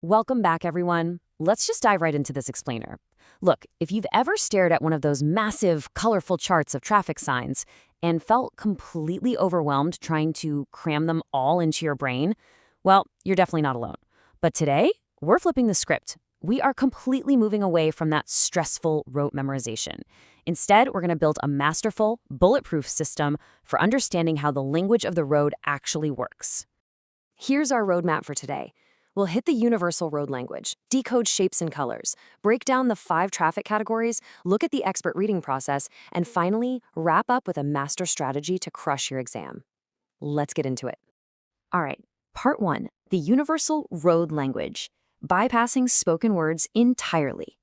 Welcome back, everyone. Let's just dive right into this explainer. Look, if you've ever stared at one of those massive, colorful charts of traffic signs and felt completely overwhelmed trying to cram them all into your brain, well, you're definitely not alone. But today, we're flipping the script. We are completely moving away from that stressful rote memorization. Instead, we're going to build a masterful, bulletproof system for understanding how the language of the road actually works. Here's our roadmap for today. We'll hit the universal road language, decode shapes and colors, break down the 5 traffic categories, look at the expert reading process, and finally, wrap up with a master strategy to crush your exam. Let's get into it. All right, part 1, the universal road language, bypassing spoken words entirely.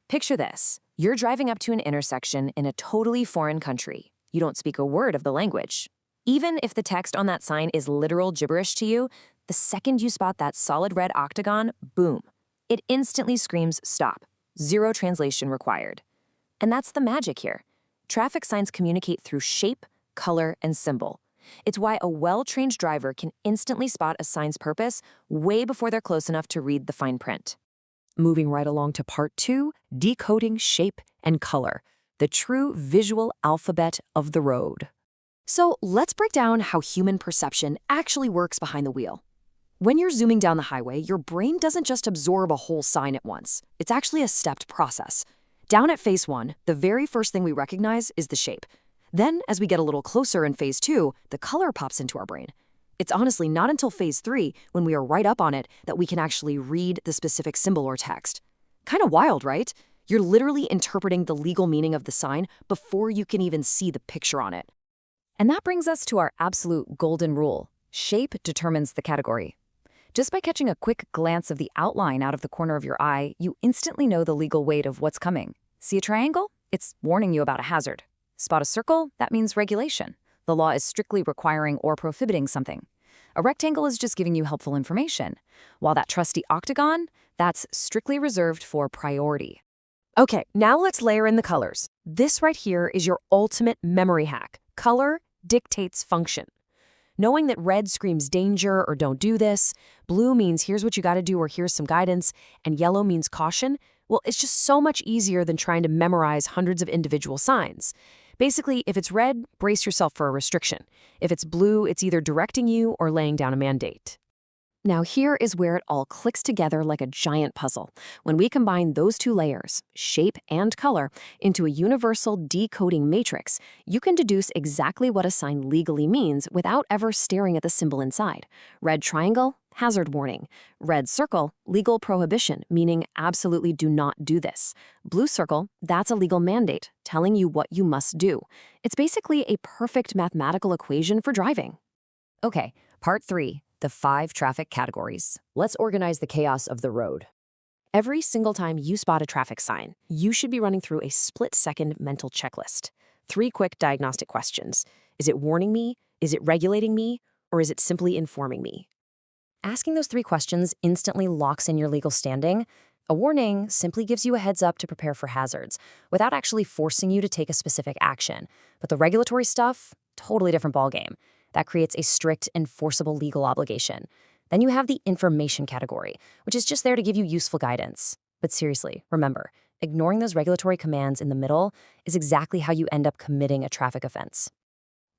Picture this. You're driving up to an intersection in a totally foreign country. You don't speak a word of the language. Even if the text on that sign is literal gibberish to you, the second you spot that solid red octagon, boom, it instantly screams stop. Zero translation required. And that's the magic here. Traffic signs communicate through shape, color, and symbol. It's why a well-trained driver can instantly spot a sign's purpose way before they're close enough to read the fine print. Moving right along to part 2, decoding shape and color, the true visual alphabet of the road. So let's break down how human perception actually works behind the wheel. When you're zooming down the highway, your brain doesn't just absorb a whole sign at once. It's actually a stepped process. Down at phase 1, the very first thing we recognize is the shape. Then, as we get a little closer in phase 2, the color pops into our brain. It's honestly not until phase 3, when we are right up on it, that we can actually read the specific symbol or text. Kind of wild, right? You're literally interpreting the legal meaning of the sign before you can even see the picture on it. And that brings us to our absolute golden rule. Shape determines the category. Just by catching a quick glance of the outline out of the corner of your eye, you instantly know the legal weight of what's coming. See a triangle? It's warning you about a hazard. Spot a circle? That means regulation. The law is strictly requiring or prohibiting something. A rectangle is just giving you helpful information, while that trusty octagon, that's strictly reserved for priority. Okay, now let's layer in the colors. This right here is your ultimate memory hack. Color dictates function. Knowing that red screams danger or don't do this, blue means here's what you got to do or here's some guidance, and yellow means caution, well, it's just so much easier than trying to memorize hundreds of individual signs. Basically, if it's red, brace yourself for a restriction. If it's blue, it's either directing you or laying down a mandate. Now here is where it all clicks together like a giant puzzle. When we combine those 2 layers, shape and color, into a universal decoding matrix, you can deduce exactly what a sign legally means without ever staring at the symbol inside. Red triangle, hazard warning. Red circle, legal prohibition, meaning absolutely do not do this. Blue circle, that's a legal mandate, telling you what you must do. It's basically a perfect mathematical equation for driving. Okay, part 3. The 5 traffic categories. Let's organize the chaos of the road. Every single time you spot a traffic sign, you should be running through a split-second mental checklist. 3 quick diagnostic questions. Is it warning me? Is it regulating me? Or is it simply informing me? Asking those 3 questions instantly locks in your legal standing. A warning simply gives you a heads up to prepare for hazards, without actually forcing you to take a specific action. But the regulatory stuff, totally different ballgame. That creates a strict, enforceable legal obligation. Then you have the information category, which is just there to give you useful guidance. But seriously, remember, ignoring those regulatory commands in the middle is exactly how you end up committing a traffic offense.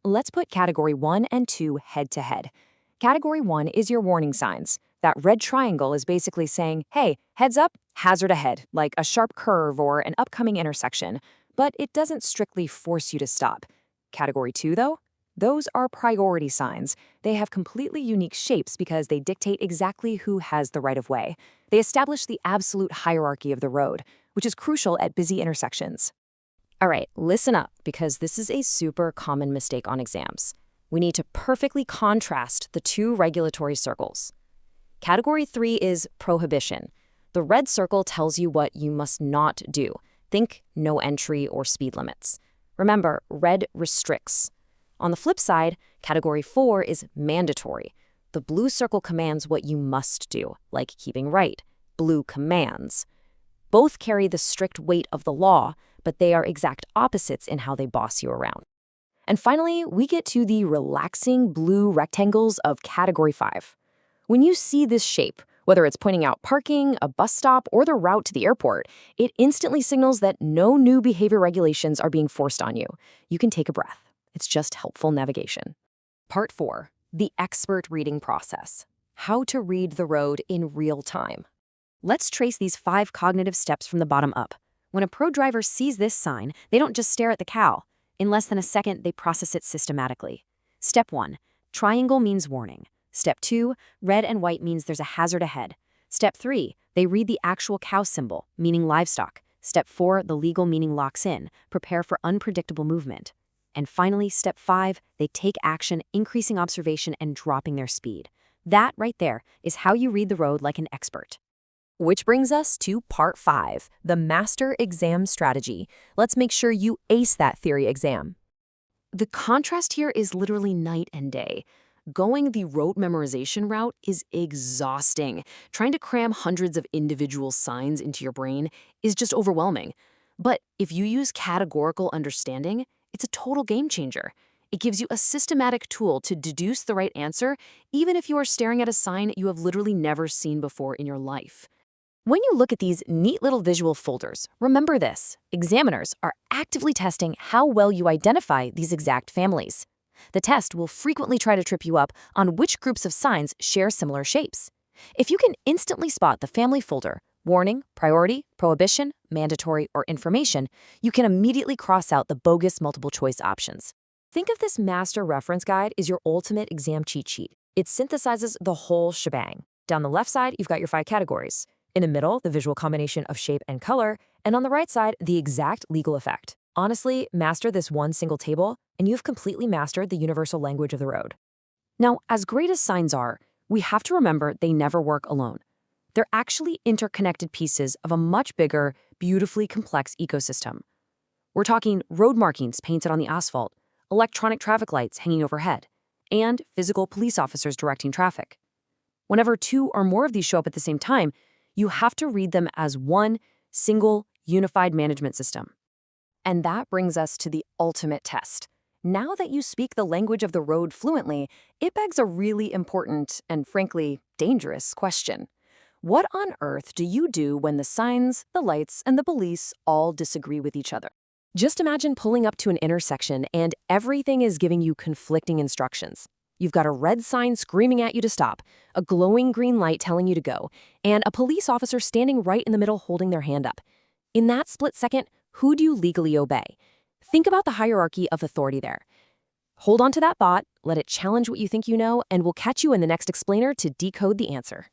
Let's put category 1 and 2 head to head. Category 1 is your warning signs. That red triangle is basically saying, hey, heads up, hazard ahead, like a sharp curve or an upcoming intersection. But it doesn't strictly force you to stop. Category 2, though? Those are priority signs. They have completely unique shapes because they dictate exactly who has the right of way. They establish the absolute hierarchy of the road, which is crucial at busy intersections. All right, listen up, because this is a super common mistake on exams. We need to perfectly contrast the 2 regulatory circles. Category 3 is prohibition. The red circle tells you what you must not do. Think no entry or speed limits. Remember, red restricts. On the flip side, category 4 is mandatory. The blue circle commands what you must do, like keeping right. Blue commands. Both carry the strict weight of the law, but they are exact opposites in how they boss you around. And finally, we get to the relaxing blue rectangles of category 5. When you see this shape, Whether it's pointing out parking, a bus stop, or the route to the airport, it instantly signals that no new behavior regulations are being forced on you. You can take a breath. It's just helpful navigation. Part 4. The expert reading process. How to read the road in real time. Let's trace these 5 cognitive steps from the bottom up. When a pro driver sees this sign, they don't just stare at the cow. In less than a second, they process it systematically. Step 1. Triangle means warning. Step 2. Red and white means there's a hazard ahead. Step 3. They read the actual cow symbol, meaning livestock. Step 4. The legal meaning locks in. Prepare for unpredictable movement. And finally, step 5. They take action, increasing observation and dropping their speed. That right there is how you read the road like an expert. Which brings us to part 5, the master exam strategy. Let's make sure you ace that theory exam. The contrast here is literally night and day. Going the rote memorization route is exhausting. Trying to cram hundreds of individual signs into your brain is just overwhelming. But if you use categorical understanding, it's a total game changer. It gives you a systematic tool to deduce the right answer, even if you are staring at a sign you have literally never seen before in your life. When you look at these neat little visual folders, remember this: examiners are actively testing how well you identify these exact families. The test will frequently try to trip you up on which groups of signs share similar shapes. If you can instantly spot the family folder, warning, priority, prohibition, mandatory, or information, you can immediately cross out the bogus multiple choice options. Think of this master reference guide as your ultimate exam cheat sheet. It synthesizes the whole shebang. Down the left side, you've got your 5 categories. In the middle, the visual combination of shape and color, and on the right side, the exact legal effect. Honestly, master this one single table, and you've completely mastered the universal language of the road. Now, as great as signs are, we have to remember they never work alone. They're actually interconnected pieces of a much bigger, beautifully complex ecosystem. We're talking road markings painted on the asphalt, electronic traffic lights hanging overhead, and physical police officers directing traffic. Whenever 2 or more of these show up at the same time, you have to read them as one single, unified management system. And that brings us to the ultimate test. Now that you speak the language of the road fluently, it begs a really important and, frankly, dangerous question. What on earth do you do when the signs, the lights, and the police all disagree with each other? Just imagine pulling up to an intersection and everything is giving you conflicting instructions. You've got a red sign screaming at you to stop, a glowing green light telling you to go, and a police officer standing right in the middle holding their hand up. In that split second, who do you legally obey? Think about the hierarchy of authority there. Hold on to that thought, let it challenge what you think you know, and we'll catch you in the next explainer to decode the answer.